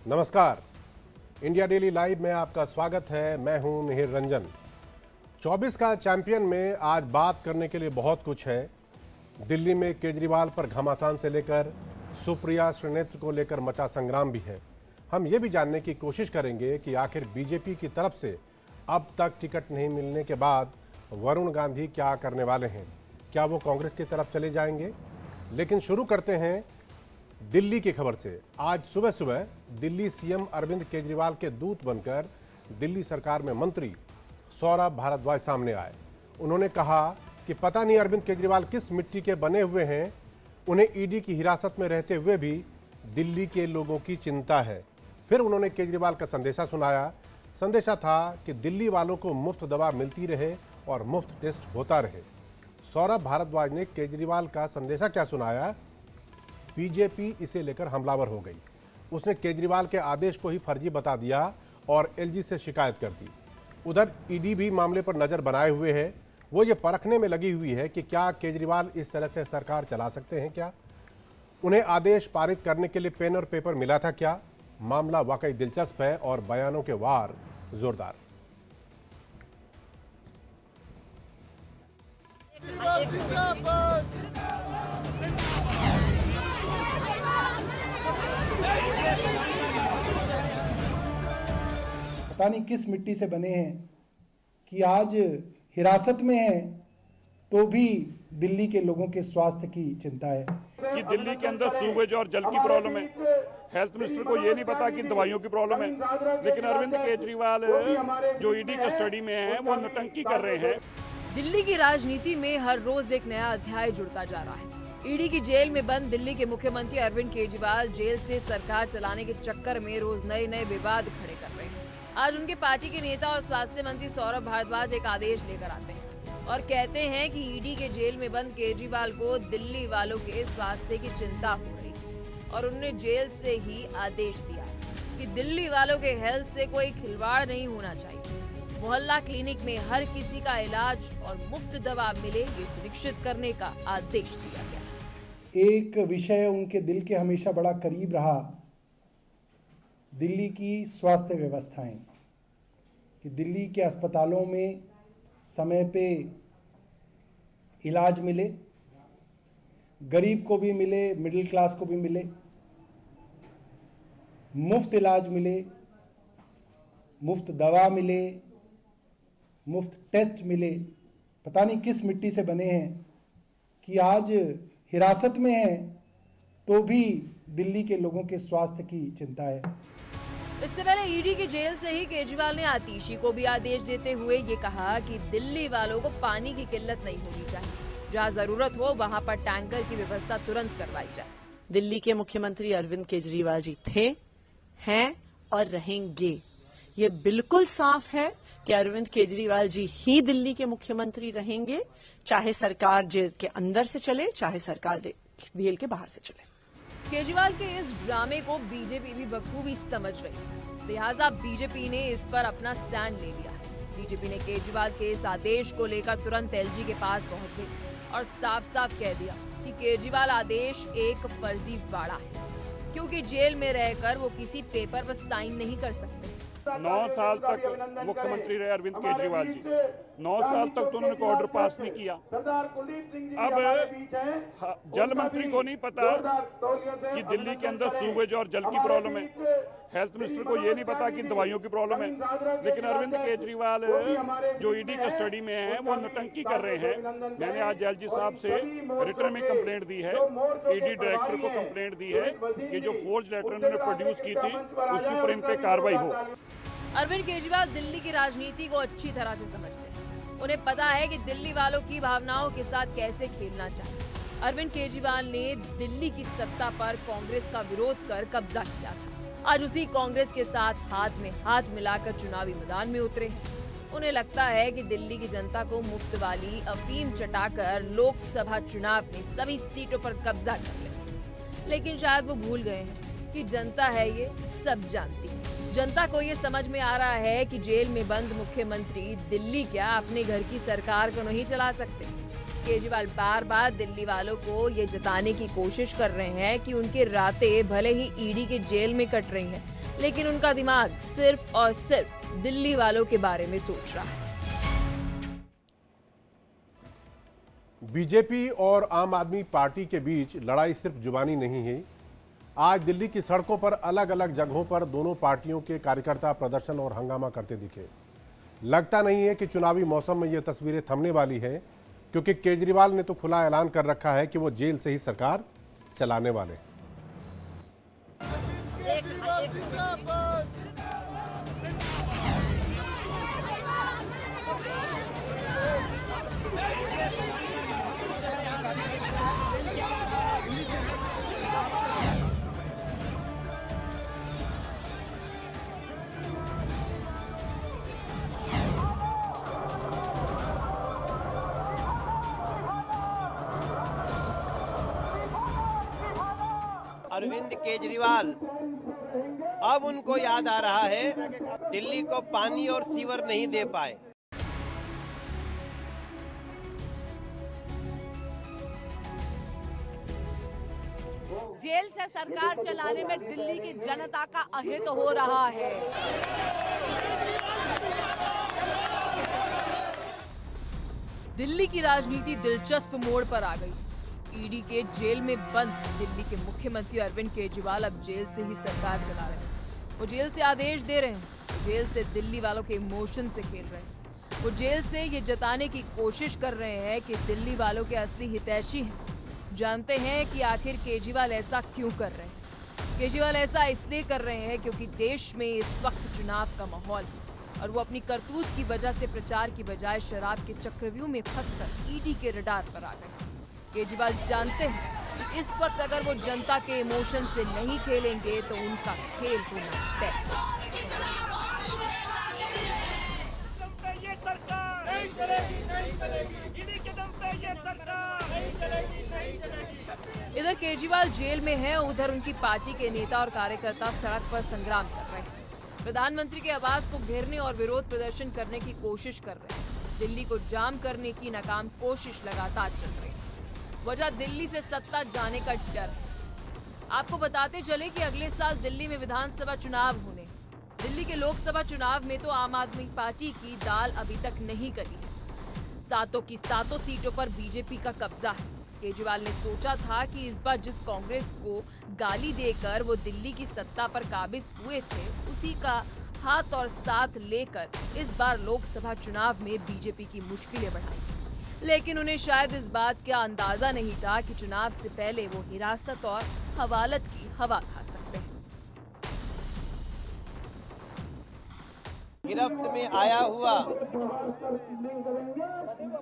नमस्कार, India daily live में आपका स्वागत है। मैं हूं मिहिर रंजन। 24 का चैंपियन में आज बात करने के लिए बहुत कुछ है। दिल्ली में केजरीवाल पर घमासान से लेकर सुप्रिया श्रीनेत्र को लेकर मचा संग्राम भी है। हम ये भी जानने की कोशिश करेंगे कि आखिर बीजेपी की तरफ से अब तक टिकट नहीं मिलने के बाद वरुण गांधी क्या करने वाले हैं। क्या वो कांग्रेस की तरफ चले जाएंगे? लेकिन शुरू करते हैं दिल्ली की खबर से। आज सुबह सुबह दिल्ली सीएम अरविंद केजरीवाल के दूत बनकर दिल्ली सरकार में मंत्री सौरभ भारद्वाज सामने आए। उन्होंने कहा कि पता नहीं अरविंद केजरीवाल किस मिट्टी के बने हुए हैं, उन्हें ईडी की हिरासत में रहते हुए भी दिल्ली के लोगों की चिंता है। फिर उन्होंने केजरीवाल का संदेशा सुनाया। संदेशा था कि दिल्ली वालों को मुफ्त दवा मिलती रहे और मुफ्त टेस्ट होता रहे। सौरभ भारद्वाज ने केजरीवाल का संदेशा क्या सुनाया? बीजेपी इसे लेकर हमलावर हो गई। उसने केजरीवाल के आदेश को ही फर्जी बता दिया और एलजी से शिकायत कर दी। उधर ईडी भी मामले पर नजर बनाए हुए है। वो ये परखने में लगी हुई है कि क्या केजरीवाल इस तरह से सरकार चला सकते हैं क्या? उन्हें आदेश पारित करने के लिए पेन और पेपर मिला था क्या? मामला वाकई दिलचस्प है और बयानों के वार जोरदार। पता नहीं किस मिट्टी से बने हैं कि आज हिरासत में हैं तो भी दिल्ली के लोगों के स्वास्थ्य की चिंता है कि दिल्ली के अंदर सूवेज और जल की प्रॉब्लम है। हेल्थ मिनिस्टर को ये नहीं पता कि दवाइयों की प्रॉब्लम है, लेकिन अरविंद केजरीवाल जो ईडी कस्टडी में है वो नौटंकी कर रहे हैं। दिल्ली की राजनीति में हर रोज एक नया अध्याय जुड़ता जा रहा है। ईडी की जेल में बंद दिल्ली के मुख्यमंत्री अरविंद केजरीवाल जेल से सरकार चलाने के चक्कर में रोज नए नए विवाद खड़े कर रहे हैं। आज उनके पार्टी के नेता और स्वास्थ्य मंत्री सौरभ भारद्वाज एक आदेश लेकर आते हैं और कहते हैं कि ईडी के जेल में बंद केजरीवाल को दिल्ली वालों के स्वास्थ्य की चिंता हो रही है और उन्होंने जेल से ही आदेश दिया कि दिल्ली वालों के हेल्थ से कोई खिलवाड़ नहीं होना चाहिए। मोहल्ला क्लिनिक में हर किसी का इलाज और मुफ्त दवा मिले, ये सुनिश्चित करने का आदेश दिया गया। एक विषय उनके दिल के हमेशा बड़ा करीब रहा, दिल्ली की स्वास्थ्य व्यवस्थाएं, कि दिल्ली के अस्पतालों में समय पे इलाज मिले, गरीब को भी मिले, मिडिल क्लास को भी मिले, मुफ्त इलाज मिले, मुफ्त दवा मिले, मुफ्त टेस्ट मिले। पता नहीं किस मिट्टी से बने हैं कि आज हिरासत में हैं तो भी दिल्ली के लोगों के स्वास्थ्य की चिंता है। इससे पहले ईडी की जेल से ही केजरीवाल ने आतिशी को भी आदेश देते हुए ये कहा कि दिल्ली वालों को पानी की किल्लत नहीं होनी चाहिए। जहां जरूरत हो वहां पर टैंकर की व्यवस्था तुरंत करवाई जाए। दिल्ली के मुख्यमंत्री अरविंद केजरीवाल जी थे, हैं और रहेंगे। ये बिल्कुल साफ है कि अरविंद केजरीवाल जी ही दिल्ली के मुख्यमंत्री रहेंगे, चाहे सरकार जेल के अंदर से चले, चाहे सरकार जेल के बाहर से चले। केजरीवाल के इस ड्रामे को बीजेपी भी बखूबी समझ रही है, लिहाजा बीजेपी ने इस पर अपना स्टैंड ले लिया है। बीजेपी ने केजरीवाल के इस आदेश को लेकर तुरंत एलजी के पास पहुंच गई और साफ साफ कह दिया कि केजरीवाल आदेश एक फर्जी वाड़ा है, क्योंकि जेल में रहकर वो किसी पेपर पर साइन नहीं कर सकते। 9 साल तक मुख्यमंत्री रहे अरविंद केजरीवाल जी, 9 साल तक तो उन्होंने ऑर्डर पास नहीं किया। अब जल मंत्री को नहीं पता कि दिल्ली के अंदर सूवेज और जल की प्रॉब्लम है, हेल्थ मिनिस्टर को ये नहीं पता कि दवाइयों की प्रॉब्लम है, लेकिन अरविंद केजरीवाल जो ईडी कस्टडी में है वो नौटंकी कर रहे हैं। मैंने आज एलजी साहब से रिटर्न में कंप्लेंट दी है, ईडी डायरेक्टर को कंप्लेंट दी है कि जो फोर्ज लेटर उन्होंने प्रोड्यूस की थी उसके ऊपर इन पे कार्रवाई हो। अरविंद केजरीवाल दिल्ली की राजनीति को अच्छी तरह से समझते हैं। उन्हें पता है कि दिल्ली वालों की भावनाओं के साथ कैसे खेलना चाहिए। अरविंद केजरीवाल ने दिल्ली की सत्ता पर कांग्रेस का विरोध कर कब्जा किया था। आज उसी कांग्रेस के साथ हाथ में हाथ मिलाकर चुनावी मैदान में उतरे हैं। उन्हें लगता है कि दिल्ली की जनता को मुफ्त वाली अफीम चटाकर लोकसभा चुनाव में सभी सीटों पर कब्जा कर ले। लेकिन शायद वो भूल गए हैं कि जनता है ये सब जानती है। जनता को ये समझ में आ रहा है कि जेल में बंद मुख्यमंत्री दिल्ली क्या अपने घर की सरकार को नहीं चला सकते। केजरीवाल बार बार दिल्ली वालों को ये जताने की कोशिश कर रहे हैं कि उनकी रातें भले ही ईडी के जेल में कट रही हैं, लेकिन उनका दिमाग सिर्फ और सिर्फ दिल्ली वालों के बारे में सोच रहा है। बीजेपी और आम आदमी पार्टी के बीच लड़ाई सिर्फ जुबानी नहीं है। आज दिल्ली की सड़कों पर अलग अलग जगहों पर दोनों पार्टियों के कार्यकर्ता प्रदर्शन और हंगामा करते दिखे। लगता नहीं है कि चुनावी मौसम में ये तस्वीरें थमने वाली हैं, क्योंकि केजरीवाल ने तो खुला ऐलान कर रखा है कि वो जेल से ही सरकार चलाने वाले। अरविंद केजरीवाल अब उनको याद आ रहा है दिल्ली को पानी और सीवर नहीं दे पाए। जेल से सरकार चलाने में दिल्ली की जनता का अहित हो रहा है। दिल्ली की राजनीति दिलचस्प मोड़ पर आ गई। ईडी के जेल में बंद दिल्ली के मुख्यमंत्री अरविंद केजरीवाल अब जेल से ही सरकार चला रहे हैं। वो जेल से आदेश दे रहे हैं, वो जेल से दिल्ली वालों के इमोशन से खेल रहे हैं। वो जेल से ये जताने की कोशिश कर रहे हैं कि दिल्ली वालों के असली हितैषी हैं। जानते हैं कि आखिर केजरीवाल ऐसा क्यों कर रहे हैं। केजरीवाल ऐसा इसलिए कर रहे हैं क्योंकि देश में इस वक्त चुनाव का माहौल है और वो अपनी करतूत की वजह से प्रचार की बजाय शराब के चक्रव्यूह में फंसकर ईडी के रडार पर आ गए। केजरीवाल जानते हैं कि इस वक्त अगर वो जनता के इमोशन से नहीं खेलेंगे तो उनका खेल होना तय। ये सरकार नहीं चलेगी, नहीं चलेगी। ईडी के दम पे ये सरकार नहीं चलेगी, नहीं चलेगी। इधर केजरीवाल जेल में है, उधर उनकी पार्टी के नेता और कार्यकर्ता सड़क पर संग्राम कर रहे हैं। प्रधानमंत्री के आवास को घेरने और विरोध प्रदर्शन करने की कोशिश कर रहे हैं। दिल्ली को जाम करने की नाकाम कोशिश लगातार चल रही है। वजह दिल्ली से सत्ता जाने का डर है। आपको बताते चले कि अगले साल दिल्ली में विधानसभा चुनाव होने। दिल्ली के लोकसभा चुनाव में तो आम आदमी पार्टी की दाल अभी तक नहीं गली है। सातों की सातों सीटों पर बीजेपी का कब्जा है। केजरीवाल ने सोचा था कि इस बार जिस कांग्रेस को गाली देकर वो दिल्ली की सत्ता पर काबिज हुए थे, उसी का हाथ और साथ लेकर इस बार लोकसभा चुनाव में बीजेपी की मुश्किलें बढ़ाई। लेकिन उन्हें शायद इस बात का अंदाजा नहीं था कि चुनाव से पहले वो हिरासत और हवालत की हवा खा सकते हैं। गिरफ्त में आया हुआ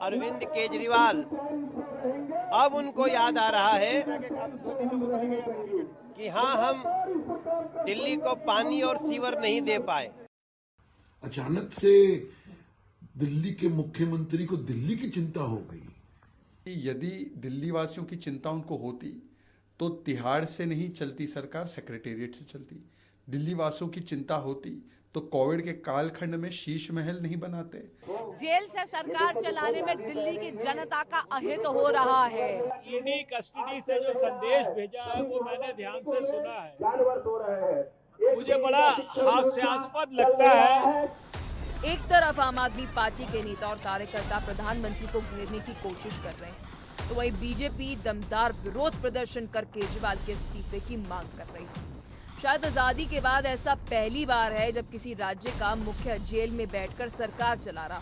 अरविंद केजरीवाल अब उनको याद आ रहा है कि हाँ, हम दिल्ली को पानी और सीवर नहीं दे पाए। अचानक से दिल्ली के मुख्यमंत्री को दिल्ली की चिंता हो गई। यदि दिल्ली वासियों की चिंता उनको होती तो तिहाड़ से नहीं चलती सरकार, सेक्रेटेरिएट से चलती। दिल्ली वासियों की चिंता होती तो कोविड के कालखंड में शीश महल नहीं बनाते। जेल से सरकार चलाने में दिल्ली की जनता का अहित हो रहा है। ईडी कस्टडी से जो संदेश भेजा है वो मैंने ध्यान से सुना है। मुझे बड़ा हास्यास्पद लगता है। एक तरफ आम आदमी पार्टी के नेता और कार्यकर्ता प्रधानमंत्री को घेरने की कोशिश कर रहे हैं, तो वहीं बीजेपी दमदार विरोध प्रदर्शन कर केजरीवाल के इस्तीफे की मांग कर रही है। शायद आजादी के बाद ऐसा पहली बार है जब किसी राज्य का मुखिया जेल में बैठकर सरकार चला रहा।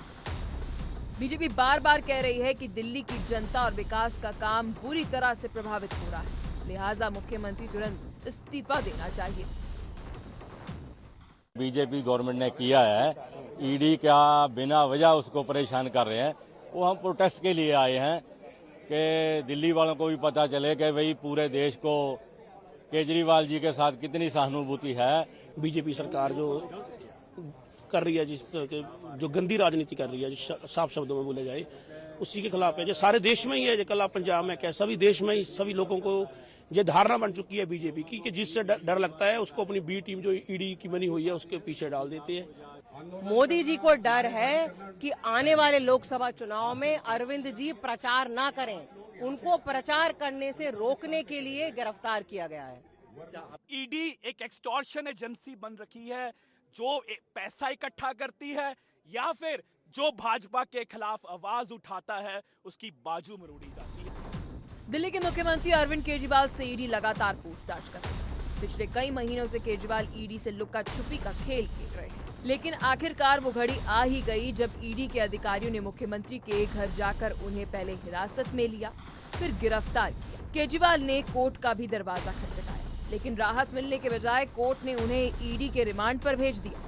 बीजेपी बार बार कह रही है कि दिल्ली की जनता और विकास का काम बुरी तरह से प्रभावित हो रहा है, लिहाजा मुख्यमंत्री तुरंत इस्तीफा देना चाहिए। बीजेपी गवर्नमेंट ने किया है, ईडी का बिना वजह उसको परेशान कर रहे हैं। वो हम प्रोटेस्ट के लिए आए हैं कि दिल्ली वालों को भी पता चले कि भाई पूरे देश को केजरीवाल जी के साथ कितनी सहानुभूति है। बीजेपी सरकार जो कर रही है, जो गंदी राजनीति कर रही है, जो साफ शब्दों में बोले जाए, उसी के खिलाफ है। जो सारे देश में ही है, जो कल पंजाब में क्या, सभी देश में ही सभी लोगों को ये धारणा बन चुकी है बीजेपी की कि जिससे डर लगता है उसको अपनी बी टीम जो ईडी की बनी हुई है उसके पीछे डाल देती है। मोदी जी को डर है कि आने वाले लोकसभा चुनाव में अरविंद जी प्रचार ना करें, उनको प्रचार करने से रोकने के लिए गिरफ्तार किया गया है। ईडी एक एक्सटॉर्शन एजेंसी बन रखी है जो पैसा इकट्ठा करती है या फिर जो भाजपा के खिलाफ आवाज उठाता है उसकी बाजू मरोड़ी जाती है। दिल्ली के मुख्यमंत्री अरविंद केजरीवाल से ईडी लगातार पूछताछ कर रही है। पिछले कई महीनों से केजरीवाल ईडी से लुक्का छुपी का खेल खेल रहे हैं, लेकिन आखिरकार वो घड़ी आ ही गई जब ईडी के अधिकारियों ने मुख्यमंत्री के घर जाकर उन्हें पहले हिरासत में लिया, फिर गिरफ्तार किया। केजरीवाल ने कोर्ट का भी दरवाजा खटखटाया, लेकिन राहत मिलने के बजाय कोर्ट ने उन्हें ईडी के रिमांड पर भेज दिया।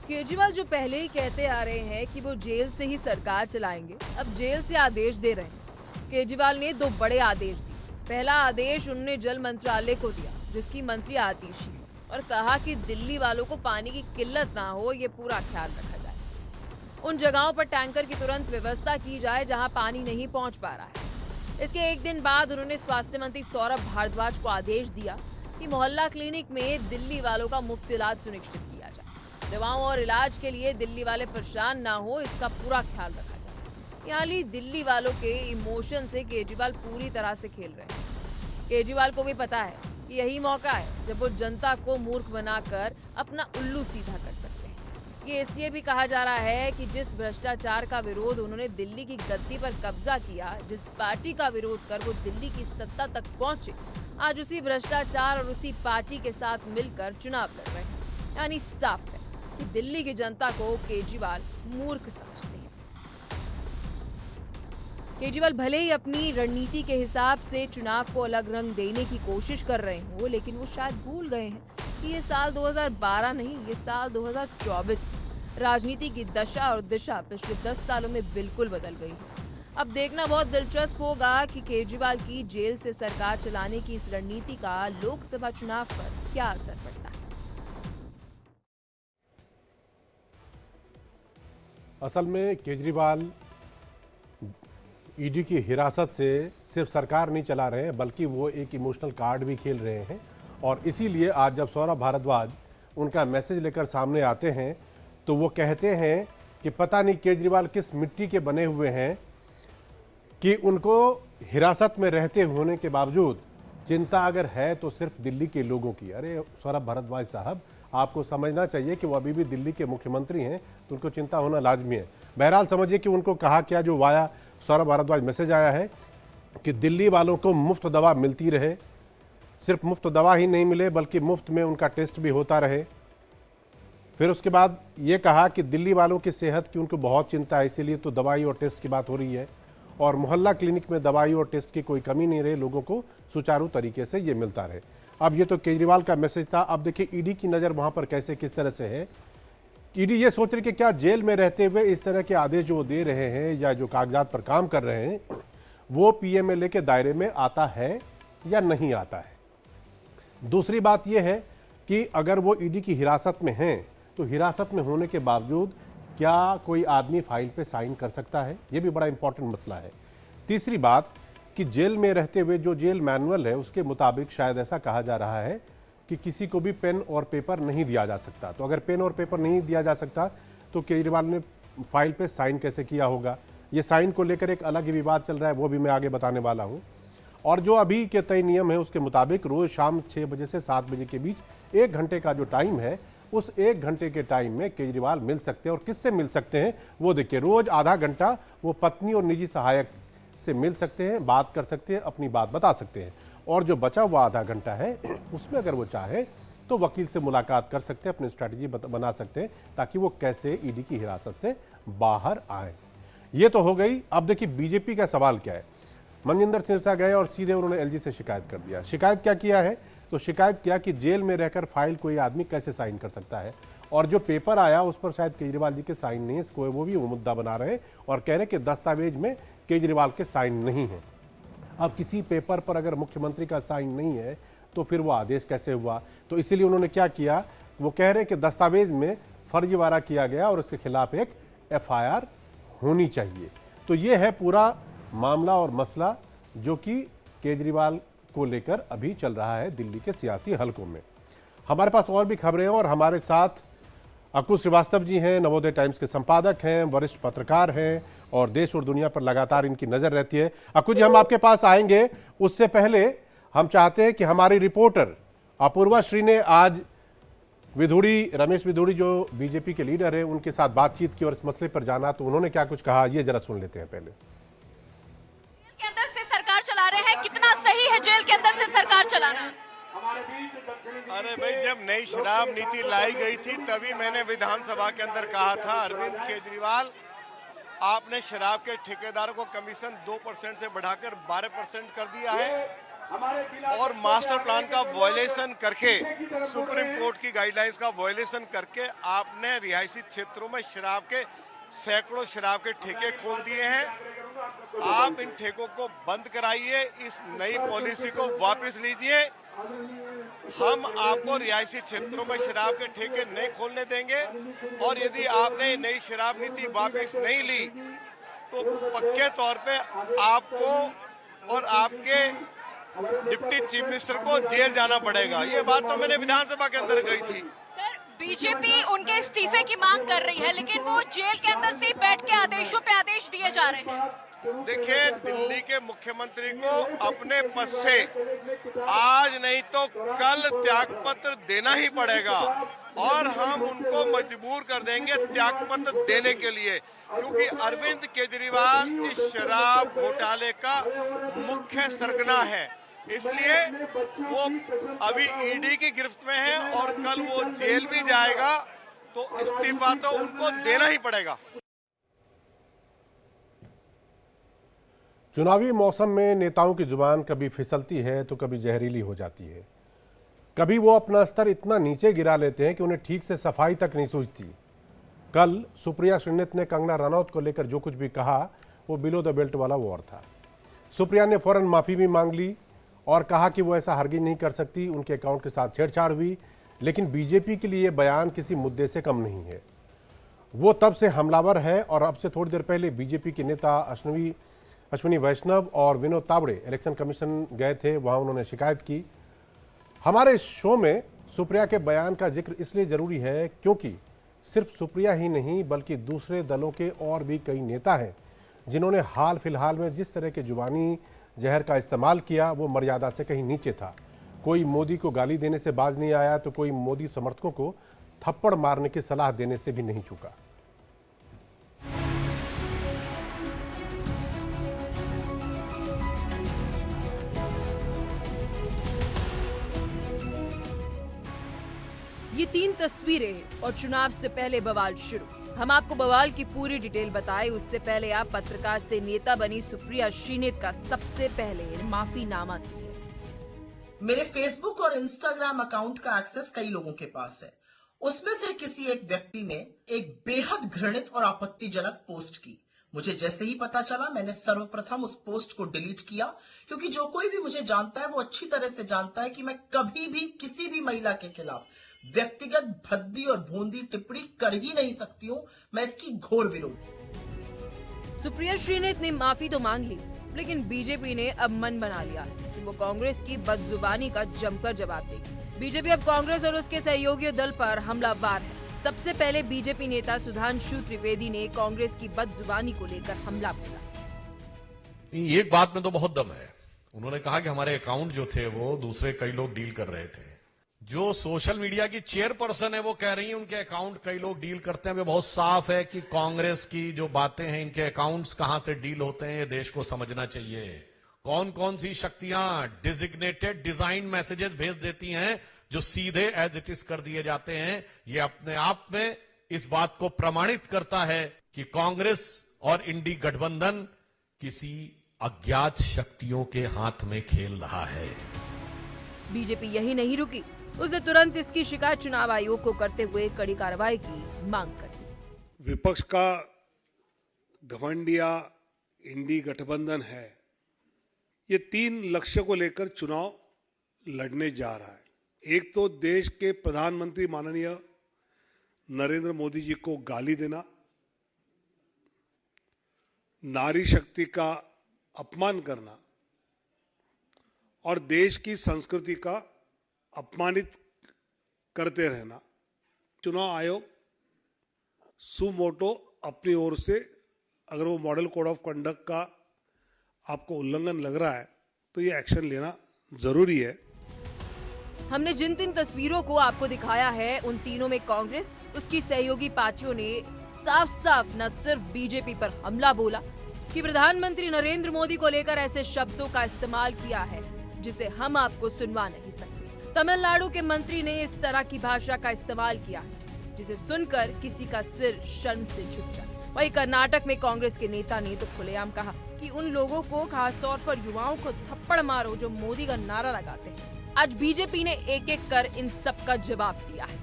केजरीवाल जो पहले ही कहते आ रहे हैं कि वो जेल से ही सरकार चलाएंगे, अब जेल से आदेश दे रहे हैं। केजरीवाल ने 2 बड़े आदेश दिए। पहला आदेश उन्होंने जल मंत्रालय को दिया, जिसकी मंत्री आतिशी है, और कहा कि दिल्ली वालों को पानी की किल्लत ना हो, ये पूरा ख्याल रखा जाए। उन जगहों पर टैंकर की तुरंत व्यवस्था की जाए जहां पानी नहीं पहुंच पा रहा है। इसके एक दिन बाद उन्होंने स्वास्थ्य मंत्री सौरभ भारद्वाज को आदेश दिया कि मोहल्ला क्लिनिक में दिल्ली वालों का मुफ्त इलाज सुनिश्चित किया जाए। दवाओं और इलाज के लिए दिल्ली वाले परेशान ना हो, इसका पूरा ख्याल रखा जाए। यहाँ दिल्ली वालों के इमोशन से केजरीवाल पूरी तरह से खेल रहे हैं। केजरीवाल को भी पता है कि यही मौका है जब वो जनता को मूर्ख बनाकर अपना उल्लू सीधा कर सकते हैं। ये इसलिए भी कहा जा रहा है कि जिस भ्रष्टाचार का विरोध उन्होंने दिल्ली की गद्दी पर कब्जा किया, जिस पार्टी का विरोध कर वो दिल्ली की सत्ता तक पहुंचे, आज उसी भ्रष्टाचार और उसी पार्टी के साथ मिलकर चुनाव लड़ रहे हैं। यानी साफ है कि दिल्ली की जनता को केजरीवाल मूर्ख समझते हैं। केजरीवाल भले ही अपनी रणनीति के हिसाब से चुनाव को अलग रंग देने की कोशिश कर रहे हो, लेकिन वो शायद भूल गए हैं कि ये साल 2012 नहीं, ये साल 2024। राजनीति की दशा और दिशा पिछले 10 सालों में बिल्कुल बदल गई है। अब देखना बहुत दिलचस्प होगा कि केजरीवाल की जेल से सरकार चलाने की इस रणनीति का लोकसभा चुनाव पर क्या असर पड़ता है। असल में केजरीवाल ईडी की हिरासत से सिर्फ सरकार नहीं चला रहे हैं, बल्कि वो एक इमोशनल कार्ड भी खेल रहे हैं। और इसीलिए आज जब सौरभ भारद्वाज उनका मैसेज लेकर सामने आते हैं तो वो कहते हैं कि पता नहीं केजरीवाल किस मिट्टी के बने हुए हैं कि उनको हिरासत में रहते होने के बावजूद चिंता अगर है तो सिर्फ दिल्ली के लोगों की। अरे सौरभ भारद्वाज साहब, आपको समझना चाहिए कि वो अभी भी दिल्ली के मुख्यमंत्री हैं, तो उनको चिंता होना लाजमी है। बहरहाल समझिए कि उनको कहा क्या, जो वाया सौरभ भारद्वाज मैसेज आया है कि दिल्ली वालों को मुफ्त दवा मिलती रहे, सिर्फ मुफ्त दवा ही नहीं मिले बल्कि मुफ्त में उनका टेस्ट भी होता रहे। फिर उसके बाद ये कहा कि दिल्ली वालों की सेहत की उनको बहुत चिंता है, इसीलिए तो दवाई और टेस्ट की बात हो रही है, और मोहल्ला क्लिनिक में दवाई और टेस्ट की कोई कमी नहीं रहे, लोगों को सुचारू तरीके से ये मिलता रहे। अब ये तो केजरीवाल का मैसेज था। अब देखिए ईडी की नज़र वहाँ पर कैसे किस तरह से है। ईडी ये सोच रही कि क्या जेल में रहते हुए इस तरह के आदेश जो वो दे रहे हैं या जो कागजात पर काम कर रहे हैं वो पीएमएलए के दायरे में आता है या नहीं आता है। दूसरी बात यह है कि अगर वो ईडी की हिरासत में हैं तो हिरासत में होने के बावजूद क्या कोई आदमी फाइल पे साइन कर सकता है, ये भी बड़ा इंपॉर्टेंट मसला है। तीसरी बात कि जेल में रहते हुए जो जेल मैनुअल है उसके मुताबिक शायद ऐसा कहा जा रहा है कि किसी को भी पेन और पेपर नहीं दिया जा सकता। तो अगर पेन और पेपर नहीं दिया जा सकता तो केजरीवाल ने फाइल पे साइन कैसे किया होगा। ये साइन को लेकर एक अलग ही विवाद चल रहा है, वो भी मैं आगे बताने वाला हूँ। और जो अभी के तय नियम है उसके मुताबिक रोज़ शाम 6 बजे से 7 बजे के बीच 1 घंटे का जो टाइम है, उस 1 घंटे के टाइम में केजरीवाल मिल सकते हैं। और किससे मिल सकते हैं वो देखिए, रोज़ आधा घंटा वो पत्नी और निजी सहायक से मिल सकते हैं, बात कर सकते हैं, अपनी बात बता सकते हैं। और जो बचा हुआ आधा घंटा है उसमें अगर वो चाहे तो वकील से मुलाकात कर सकते हैं, अपनी स्ट्रैटेजी बना सकते हैं ताकि वो कैसे ईडी की हिरासत से बाहर आए। ये तो हो गई। अब देखिए बीजेपी का सवाल क्या है। मनजिंदर सिरसा गए और सीधे उन्होंने एलजी से शिकायत कर दिया। शिकायत क्या किया है, तो शिकायत किया कि जेल में रहकर फाइल कोई आदमी कैसे साइन कर सकता है। और जो पेपर आया उस पर शायद केजरीवाल जी के साइन नहीं है, इसको वो भी मुद्दा बना रहे हैं और कह रहे हैं कि दस्तावेज में केजरीवाल के साइन नहीं है। अब किसी पेपर पर अगर मुख्यमंत्री का साइन नहीं है तो फिर वो आदेश कैसे हुआ। तो इसीलिए उन्होंने क्या किया, वो कह रहे हैं कि दस्तावेज में फर्जीवाड़ा किया गया और उसके खिलाफ एक एफआईआर होनी चाहिए। तो ये है पूरा मामला और मसला जो कि केजरीवाल को लेकर अभी चल रहा है दिल्ली के सियासी हलकों में। हमारे पास और भी खबरें हैं और हमारे साथ अक्कू श्रीवास्तव जी हैं, नवोदय टाइम्स के संपादक हैं, वरिष्ठ पत्रकार हैं और देश और दुनिया पर लगातार इनकी नजर रहती है। अक्कू जी, हम आपके पास आएंगे, उससे पहले हम चाहते हैं कि हमारी रिपोर्टर अपूर्वा श्री ने आज रमेश विधुड़ी जो बीजेपी के लीडर हैं उनके साथ बातचीत की और इस मसले पर जाना, तो उन्होंने क्या कुछ कहा ये जरा सुन लेते हैं। पहले जेल के अंदर से सरकार चला रहे हैं, कितना सही है जेल के अंदर से सरकार चलाना? अरे भाई, जब नई शराब नीति लाई गई थी तभी मैंने विधानसभा के अंदर कहा था, अरविंद केजरीवाल आपने शराब के ठेकेदारों को कमीशन 2% से बढ़ाकर 12% कर दिया है और मास्टर प्लान का वायलेशन करके, सुप्रीम कोर्ट की गाइडलाइंस का वायलेशन करके आपने रिहायशी क्षेत्रों में शराब के सैकड़ों शराब के ठेके खोल दिए हैं। आप इन ठेकों को बंद कराइए, इस नई पॉलिसी को वापस लीजिए। हम आपको रिहायशी क्षेत्रों में शराब के ठेके नहीं खोलने देंगे और यदि आपने नई शराब नीति वापस नहीं ली तो पक्के तौर पे आपको और आपके डिप्टी चीफ मिनिस्टर को जेल जाना पड़ेगा। ये बात तो मैंने विधानसभा के अंदर कही थी। सर, बीजेपी उनके इस्तीफे की मांग कर रही है, लेकिन वो जेल के अंदर से बैठ के आदेशों पे आदेश दिए जा रहे हैं। देखिए, दिल्ली के मुख्यमंत्री को अपने पद से आज नहीं तो कल त्यागपत्र देना ही पड़ेगा और हम उनको मजबूर कर देंगे त्यागपत्र देने के लिए, क्योंकि अरविंद केजरीवाल इस शराब घोटाले का मुख्य सरगना है। इसलिए वो अभी ईडी की गिरफ्त में है और कल वो जेल भी जाएगा, तो इस्तीफा तो उनको देना ही पड़ेगा। चुनावी मौसम में नेताओं की जुबान कभी फिसलती है तो कभी जहरीली हो जाती है। कभी वो अपना स्तर इतना नीचे गिरा लेते हैं कि उन्हें ठीक से सफाई तक नहीं सूझती। कल सुप्रिया श्रीनेत ने कंगना रनौत को लेकर जो कुछ भी कहा वो बिलो द बेल्ट वाला वॉर था। सुप्रिया ने फौरन माफ़ी भी मांग ली और कहा कि वो ऐसा हरगिज नहीं कर सकती, उनके अकाउंट के साथ छेड़छाड़ हुई। लेकिन बीजेपी के लिए बयान किसी मुद्दे से कम नहीं है। वो तब से हमलावर है और अब से थोड़ी देर पहले बीजेपी के नेता अश्विनी वैष्णव और विनोद तावड़े इलेक्शन कमीशन गए थे, वहां उन्होंने शिकायत की। हमारे शो में सुप्रिया के बयान का जिक्र इसलिए ज़रूरी है क्योंकि सिर्फ सुप्रिया ही नहीं बल्कि दूसरे दलों के और भी कई नेता हैं जिन्होंने हाल फिलहाल में जिस तरह के जुबानी जहर का इस्तेमाल किया वो मर्यादा से कहीं नीचे था। कोई मोदी को गाली देने से बाज नहीं आया तो कोई मोदी समर्थकों को थप्पड़ मारने की सलाह देने से भी नहीं चूका। ये 3 तस्वीरें और चुनाव से पहले बवाल शुरू। हम आपको बवाल की पूरी डिटेल बताएं उससे पहले आप पत्रकार से नेता बनी सुप्रिया श्रीनेत का सबसे पहले माफीनामा सुनिए। मेरे फेसबुक और इंस्टाग्राम अकाउंट का एक्सेस कई लोगों के पास है। उसमें से किसी एक व्यक्ति ने एक बेहद घृणित और आपत्तिजनक पोस्ट की। मुझे जैसे ही पता चला मैंने सर्वप्रथम उस पोस्ट को डिलीट किया, क्योंकि जो कोई भी मुझे जानता है वो अच्छी तरह से जानता है कि मैं कभी भी किसी भी महिला के खिलाफ व्यक्तिगत भद्दी और भोंदी टिप्पणी कर ही नहीं सकती हूं। मैं इसकी घोर विरोध। सुप्रिया श्रीनेत ने माफी तो मांग ली, लेकिन बीजेपी ने अब मन बना लिया है कि वो कांग्रेस की बदजुबानी का जमकर जवाब देगी। बीजेपी अब कांग्रेस और उसके सहयोगी दल पर हमलावर है। सबसे पहले बीजेपी नेता सुधांशु त्रिवेदी ने कांग्रेस की बदजुबानी को लेकर हमला बोला। एक बात में तो बहुत दम है। उन्होंने कहा कि हमारे अकाउंट जो थे वो दूसरे कई लोग डील कर रहे थे। जो सोशल मीडिया की चेयरपर्सन है वो कह रही है उनके अकाउंट कई लोग डील करते हैं। बहुत साफ है कि कांग्रेस की जो बातें हैं, इनके अकाउंट्स कहां से डील होते हैं, ये देश को समझना चाहिए। कौन कौन सी शक्तियां डिजिग्नेटेड डिजाइन मैसेजेस भेज देती हैं जो सीधे एज इट इज कर दिए जाते हैं, ये अपने आप में इस बात को प्रमाणित करता है कि कांग्रेस और इंडी गठबंधन किसी अज्ञात शक्तियों के हाथ में खेल रहा है। बीजेपी यही नहीं रुकी, उसने तुरंत इसकी शिकायत चुनाव आयोग को करते हुए कड़ी कार्रवाई की मांग कर दी। विपक्ष का घमंडिया इंडी गठबंधन है, ये 3 लक्ष्य को लेकर चुनाव लड़ने जा रहा है। एक तो देश के प्रधानमंत्री माननीय नरेंद्र मोदी जी को गाली देना, नारी शक्ति का अपमान करना और देश की संस्कृति का अपमानित करते रहना। चुनाव आयोग सुमोटो अपनी ओर से अगर वो मॉडल कोड ऑफ कंडक्ट का आपको उल्लंघन लग रहा है तो ये एक्शन लेना जरूरी है। हमने जिन 3 तस्वीरों को आपको दिखाया है उन तीनों में कांग्रेस, उसकी सहयोगी पार्टियों ने साफ साफ न सिर्फ बीजेपी पर हमला बोला कि प्रधानमंत्री नरेंद्र मोदी को लेकर ऐसे शब्दों का इस्तेमाल किया है जिसे हम आपको सुनवा नहीं सकते। तमिलनाडु के मंत्री ने इस तरह की भाषा का इस्तेमाल किया है जिसे सुनकर किसी का सिर शर्म से झुक जाए। वहीं कर्नाटक में कांग्रेस के नेता ने तो खुलेआम कहा कि उन लोगों को, खासतौर पर युवाओं को थप्पड़ मारो जो मोदी का नारा लगाते हैं। आज बीजेपी ने एक एक कर इन सब का जवाब दिया है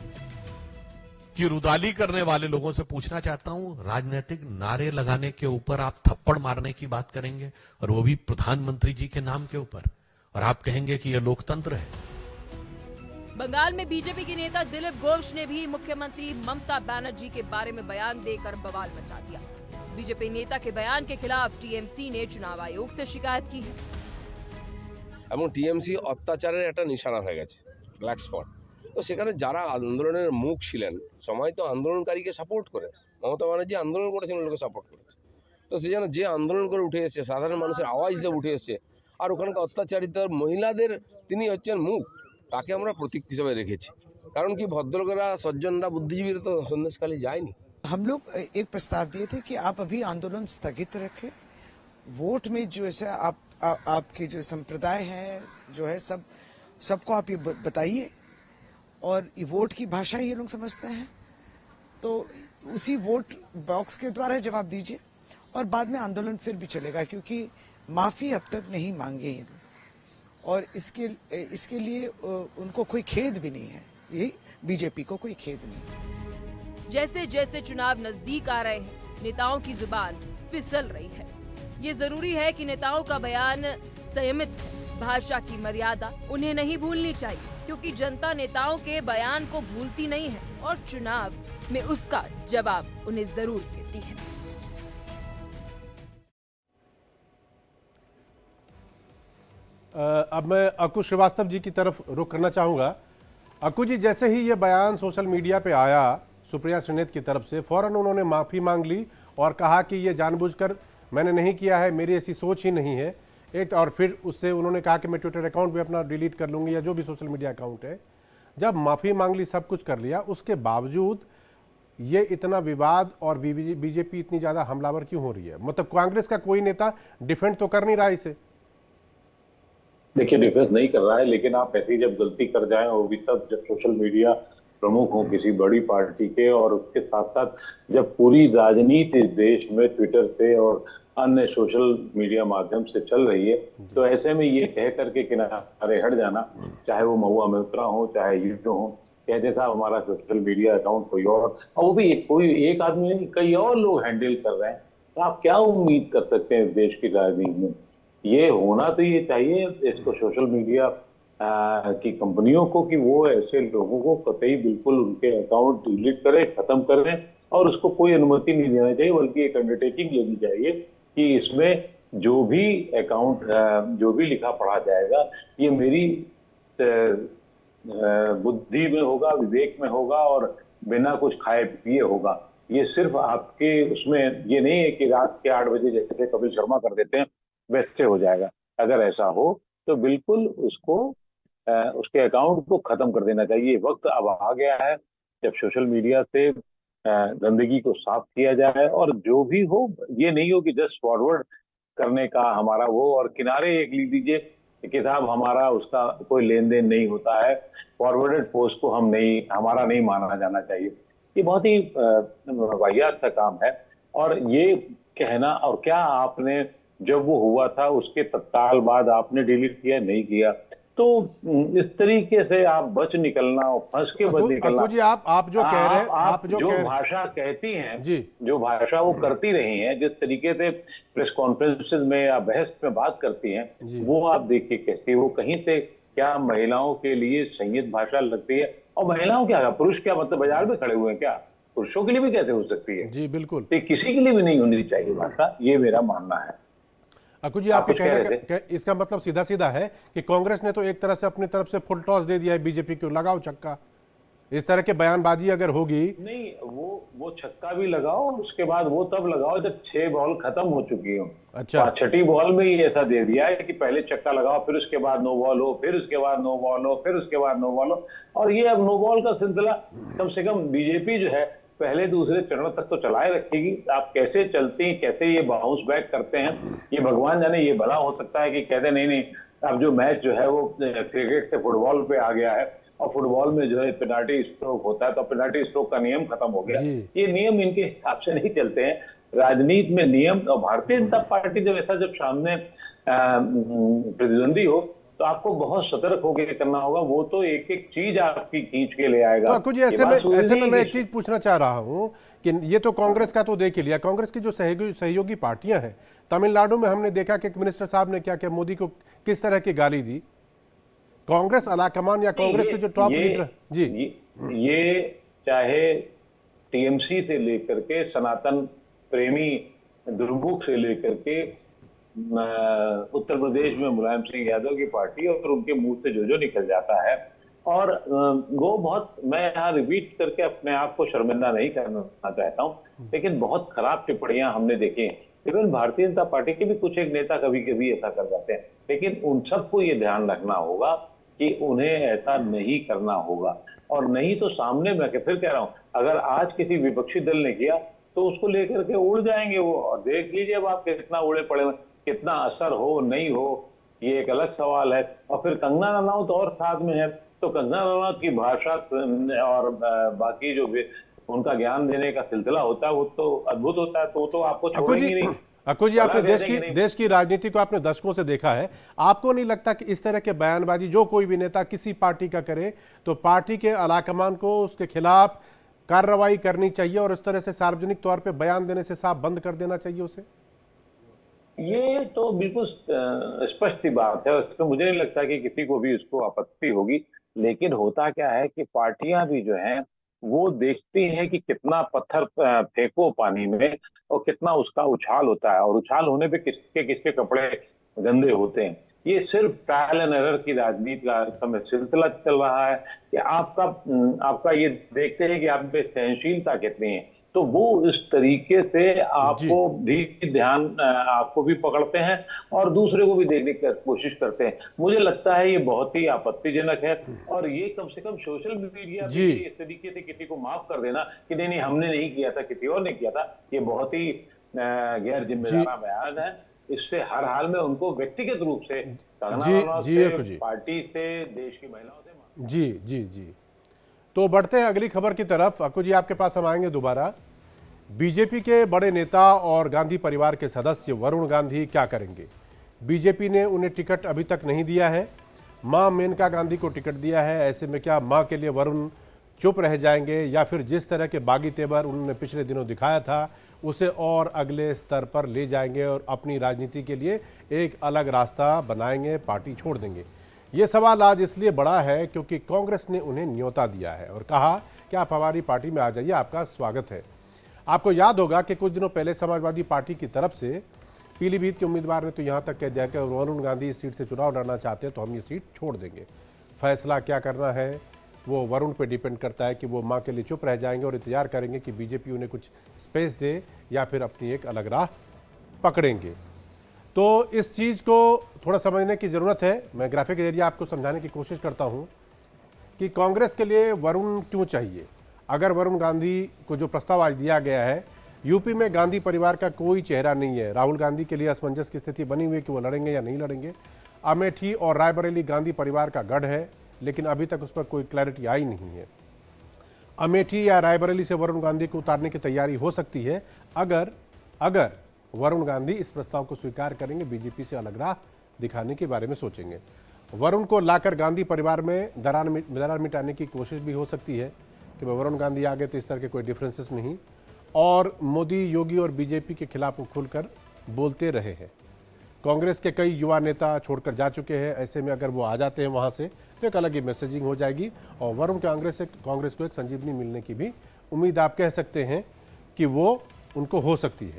कि रुदाली करने वाले लोगों से पूछना चाहता हूं, राजनीतिक नारे लगाने के ऊपर आप थप्पड़ मारने की बात करेंगे और वो भी प्रधानमंत्री जी के नाम के ऊपर, और आप कहेंगे कि यह लोकतंत्र है। बंगाल में बीजेपी के नेता दिलीप घोष ने भी मुख्यमंत्री ममता बनर्जी के बारे में बयान देकर बवाल मचा दिया। बीजेपी नेता के बयान के खिलाफ टीएमसी ने चुनाव आयोग से शिकायत की है। এবং টিএমসি অত্যাচারের একটা নিশানা হয়ে গেছে, ব্ল্যাক স্পট। তো সেখানে যারা আন্দোলনের মুখ ছিলেন, সময় তো আন্দোলনকারীকে সাপোর্ট করে, মমতা ব্যানার্জি আন্দোলন করেছেন, লোকে সাপোর্ট করেছে। তো সে যেন যে আন্দোলন করে উঠে এসেছে, সাধারণ মানুষের আওয়াজ দিয়ে উঠে এসেছে, আর ওখানকার অত্যাচারিত মহিলাদের তিনি হচ্ছেন মুখ, তাকে আমরা প্রতীক হিসেবে রেখেছি। কারণ কি, ভদ্রলোকেরা, সজ্জনরা, বুদ্ধিজীবীরা তো সন্দেশখালী যায়নি। हम लोग एक प्रस्ताव दिए थे कि आप अभी आंदोलन स्थगित रखें, वोट में जो है आपके जो संप्रदाय है जो है सबको आप ये बताइए, और ये वोट की भाषा ये लोग समझते हैं तो उसी वोट बॉक्स के द्वारा जवाब दीजिए, और बाद में आंदोलन फिर भी चलेगा क्योंकि माफी अब तक नहीं मांगे ये लोग, और इसके लिए उनको कोई खेद भी नहीं है, यही बीजेपी को कोई खेद नहीं है। जैसे जैसे चुनाव नजदीक आ रहे हैं, नेताओं की जुबान फिसल रही है। ये जरूरी है कि नेताओं का बयान संयमित हो, भाषा की मर्यादा उन्हें नहीं भूलनी चाहिए, क्योंकि जनता नेताओं के बयान को भूलती नहीं है और चुनाव में उसका जवाब उन्हें जरूर देती है। अब मैं अक्कू श्रीवास्तव जी की तरफ रुख करना चाहूँगा। अक्कू जी, जैसे ही ये बयान सोशल मीडिया पे आया सुप्रिया श्रीनेत की तरफ से, फौरन उन्होंने माफ़ी मांग ली और कहा कि ये जानबूझकर मैंने नहीं किया है, मेरी ऐसी सोच ही नहीं है। एक और फिर उससे उन्होंने कहा कि मैं ट्विटर अकाउंट भी अपना डिलीट कर लूँगी या जो भी सोशल मीडिया अकाउंट है। जब माफ़ी मांग ली, सब कुछ कर लिया, उसके बावजूद ये इतना विवाद और बीजेपी इतनी ज़्यादा हमलावर क्यों हो रही है? मतलब कांग्रेस का कोई नेता डिफेंड तो कर नहीं रहा इसे। देखिए, डिफेंस नहीं कर रहा है, लेकिन आप ऐसी जब गलती कर जाएं, और भी तब जब सोशल मीडिया प्रमुख हो किसी बड़ी पार्टी के, और उसके साथ साथ जब पूरी राजनीति देश में ट्विटर से और अन्य सोशल मीडिया माध्यम से चल रही है, तो ऐसे में ये कह करके किनारे हट जाना, चाहे वो महुआ मोइत्रा हो, चाहे यूट्यूब हो, कहते साहब हमारा सोशल मीडिया अकाउंट कोई और वो भी कोई एक आदमी नहीं, कई और लोग हैंडल कर रहे हैं, तो आप क्या उम्मीद कर सकते हैं देश की राजनीति में? ये होना तो ये चाहिए इसको सोशल मीडिया की कंपनियों को कि वो ऐसे लोगों को कतई बिल्कुल उनके अकाउंट डिलीट करें, खत्म करें, और उसको कोई अनुमति नहीं देना चाहिए, बल्कि एक अंडरटेकिंग लेनी चाहिए कि इसमें जो भी अकाउंट जो भी लिखा पढ़ा जाएगा ये मेरी बुद्धि में होगा, विवेक में होगा, और बिना कुछ खाए पिए होगा। ये सिर्फ आपके उसमें ये नहीं है कि रात के 8 बजे जैसे कपिल शर्मा कर देते हैं वैसे हो जाएगा। अगर ऐसा हो तो बिल्कुल उसको उसके अकाउंट को खत्म कर देना चाहिए। वक्त अब आ गया है जब सोशल मीडिया से गंदगी को साफ किया जाए, और जो भी हो ये नहीं हो कि जस्ट फॉरवर्ड करने का हमारा वो, और किनारे एक लिख दीजिए कि साहब हमारा उसका कोई लेन देन नहीं होता है, फॉरवर्डेड पोस्ट को हमारा नहीं माना जाना चाहिए। ये बहुत ही वाहियात का काम है, और ये कहना, और क्या आपने जब वो हुआ था उसके तत्काल बाद आपने डिलीट किया, नहीं किया, तो इस तरीके से आप बच निकलना और फंस के बच निकलना। जी, आप जो कह रहे हैं, आप जो भाषा कहती हैं जी, जो भाषा वो करती रही हैं, जिस तरीके से प्रेस कॉन्फ्रेंसेस में या बहस में बात करती हैं, वो आप देखिए कैसी, वो कहीं से क्या महिलाओं के लिए संयत भाषा लगती है। और महिलाओं क्या, पुरुष क्या, मतलब बाजार में खड़े हुए हैं क्या? पुरुषों के लिए भी कैसे हो सकती है? जी बिल्कुल, तो किसी के लिए भी नहीं होनी चाहिए भाषा, ये मेरा मानना है। अक्कू जी, आपके कहने का इसका मतलब सीधा सीधा है कि कांग्रेस ने तो एक तरह से अपनी तरफ से फुल टॉस दे दिया है बीजेपी को, लगाओ चक्का। इस तरह के बयानबाजी अगर होगी। नहीं, वो छक्का भी लगाओ, उसके बाद वो तब लगाओ जब 6 बॉल खत्म हो चुकी हो। अच्छा, 6ठी बॉल में ही ऐसा दे दिया है कि पहले छक्का लगाओ, फिर उसके बाद नो बॉल हो, फिर उसके बाद नो बॉल हो, फिर उसके बाद नो बॉल हो। और ये अब नो बॉल का सिलसिला कम से कम बीजेपी जो है पहले दूसरे चरणों तक तो चलाए रखेगी। आप कैसे चलती हैं, कैसे ये बाउंस बैक करते हैं, ये भगवान जाने। ये भला हो सकता है कि कहते नहीं अब जो मैच जो है वो क्रिकेट से फुटबॉल पे आ गया है, और फुटबॉल में जो है पेनाल्टी स्ट्रोक होता है, तो पेनाल्टी स्ट्रोक का नियम खत्म हो गया। ये नियम इनके हिसाब से नहीं चलते हैं। राजनीति में नियम, और भारतीय जनता पार्टी जब सामने प्रतिद्वंदी हो तो आपको बहुत सतर्क होकर करना होगा। वो तो एक एक चीज आपकी खींच के ले आएगा। तो कुछ ऐसे में मैं एक चीज पूछना चाह रहा हूं कि ये तो कांग्रेस का तो देख ही लिया, कांग्रेस की जो सहयोगी पार्टियां हैं, तमिलनाडु में हमने देखा कि मिनिस्टर साहब ने क्या क्या मोदी को किस तरह की गाली दी। कांग्रेस अलाकमान या कांग्रेस के जो टॉप लीडर जी, ये चाहे टीएमसी से लेकर के सनातन प्रेमी दुर्मुख से लेकर के उत्तर प्रदेश में मुलायम सिंह यादव की पार्टी, और उनके मुंह से जो निकल जाता है, और वो बहुत, मैं यहाँ रिपीट करके अपने आप को शर्मिंदा नहीं करना चाहता हूँ, लेकिन बहुत खराब टिप्पणियां हमने देखी हैं। इवन भारतीय जनता पार्टी के भी कुछ एक नेता कभी कभी ऐसा कर जाते हैं, लेकिन उन सबको ये ध्यान रखना होगा कि उन्हें ऐसा नहीं करना होगा। और नहीं तो सामने, मैं फिर कह रहा हूं, अगर आज किसी विपक्षी दल ने किया तो उसको लेकर के उड़ जाएंगे वो, और देख लीजिए अब आप कितना उड़े पड़े हुए, कितना असर हो नहीं हो ये एक अलग सवाल है। और फिर कंगना रनौत और साथ में है, तो कंगना रनौत की भाषा और बाकी जो उनका ज्ञान देने का सिलसिला होता है वो तो अद्भुत होता है। तो आपको छोड़ेंगे नहीं। अक्कू जी, आपने देश की राजनीति को आपने दशकों से देखा है, आपको नहीं लगता कि इस तरह के बयानबाजी जो कोई भी नेता किसी पार्टी का करे तो पार्टी के आलाकमान को उसके खिलाफ कार्रवाई करनी चाहिए, और इस तरह से सार्वजनिक तौर पे बयान देने से साफ बंद कर देना चाहिए उसे? ये तो बिल्कुल स्पष्ट सी बात है, उसमें मुझे नहीं लगता कि किसी को भी उसको आपत्ति होगी। लेकिन होता क्या है कि पार्टियां भी जो हैं वो देखती हैं कि कितना पत्थर फेंको पानी में और कितना उसका उछाल होता है, और उछाल होने पे किसके किसके कपड़े गंदे होते हैं। ये सिर्फ ट्रायल एंड एरर की राजनीति का समय सिलसिला चल रहा है कि आपका ये देखते हैं कि आप पे सहनशीलता कितनी है, तो वो इस तरीके से आपको भी ध्यान, आपको भी पकड़ते हैं और दूसरे को भी देखने की कोशिश करते हैं। मुझे लगता है ये बहुत ही आपत्तिजनक है, और ये कम से कम सोशल मीडिया पे इस तरीके से किसी को माफ कर देना कि नहीं हमने नहीं किया था, किसी और ने किया था, ये बहुत ही गैर जिम्मेदार बयान है। इससे हर हाल में उनको व्यक्तिगत रूप से पार्टी से, देश की महिलाओं से जी। तो बढ़ते हैं अगली खबर की तरफ। अक्कू जी, आपके पास हम आएंगे दोबारा। बीजेपी के बड़े नेता और गांधी परिवार के सदस्य वरुण गांधी क्या करेंगे? बीजेपी ने उन्हें टिकट अभी तक नहीं दिया है, मां मेनका गांधी को टिकट दिया है। ऐसे में क्या मां के लिए वरुण चुप रह जाएंगे, या फिर जिस तरह के बागी तेवर उन्होंने पिछले दिनों दिखाया था उसे और अगले स्तर पर ले जाएंगे और अपनी राजनीति के लिए एक अलग रास्ता बनाएंगे, पार्टी छोड़ देंगे? ये सवाल आज इसलिए बड़ा है क्योंकि कांग्रेस ने उन्हें न्योता दिया है और कहा कि आप हमारी पार्टी में आ जाइए, आपका स्वागत है। आपको याद होगा कि कुछ दिनों पहले समाजवादी पार्टी की तरफ से पीलीभीत के उम्मीदवार ने तो यहाँ तक कह दिया कि वरुण गांधी इस सीट से चुनाव लड़ना चाहते हैं तो हम ये सीट छोड़ देंगे। फैसला क्या करना है वो वरुण पे डिपेंड करता है कि वो मां के लिए चुप रह जाएंगे और इंतजार करेंगे कि बीजेपी उन्हें कुछ स्पेस दे या फिर अपनी एक अलग राह पकड़ेंगे। तो इस चीज़ को थोड़ा समझने की ज़रूरत है। मैं ग्राफिक के जरिए आपको समझाने की कोशिश करता हूं कि कांग्रेस के लिए वरुण क्यों चाहिए। अगर वरुण गांधी को जो प्रस्ताव आज दिया गया है, यूपी में गांधी परिवार का कोई चेहरा नहीं है। राहुल गांधी के लिए असमंजस की स्थिति बनी हुई है कि वो लड़ेंगे या नहीं लड़ेंगे। अमेठी और रायबरेली गांधी परिवार का गढ़ है, लेकिन अभी तक उस पर कोई क्लैरिटी आई नहीं है। अमेठी या रायबरेली से वरुण गांधी को उतारने की तैयारी हो सकती है अगर वरुण गांधी इस प्रस्ताव को स्वीकार करेंगे, बीजेपी से अलग राह दिखाने के बारे में सोचेंगे। वरुण को लाकर गांधी परिवार में दरार मिटाने की कोशिश भी हो सकती है कि वरुण गांधी आ गए तो इस तरह के कोई डिफरेंसेस नहीं, और मोदी, योगी और बीजेपी के खिलाफ वो खुलकर बोलते रहे हैं। कांग्रेस के कई युवा नेता छोड़कर जा चुके हैं। ऐसे में अगर वो आ जाते हैं वहाँ से तो एक अलग ही मैसेजिंग हो जाएगी और वरुण कांग्रेस को एक संजीवनी मिलने की भी उम्मीद आप कह सकते हैं कि वो उनको हो सकती है।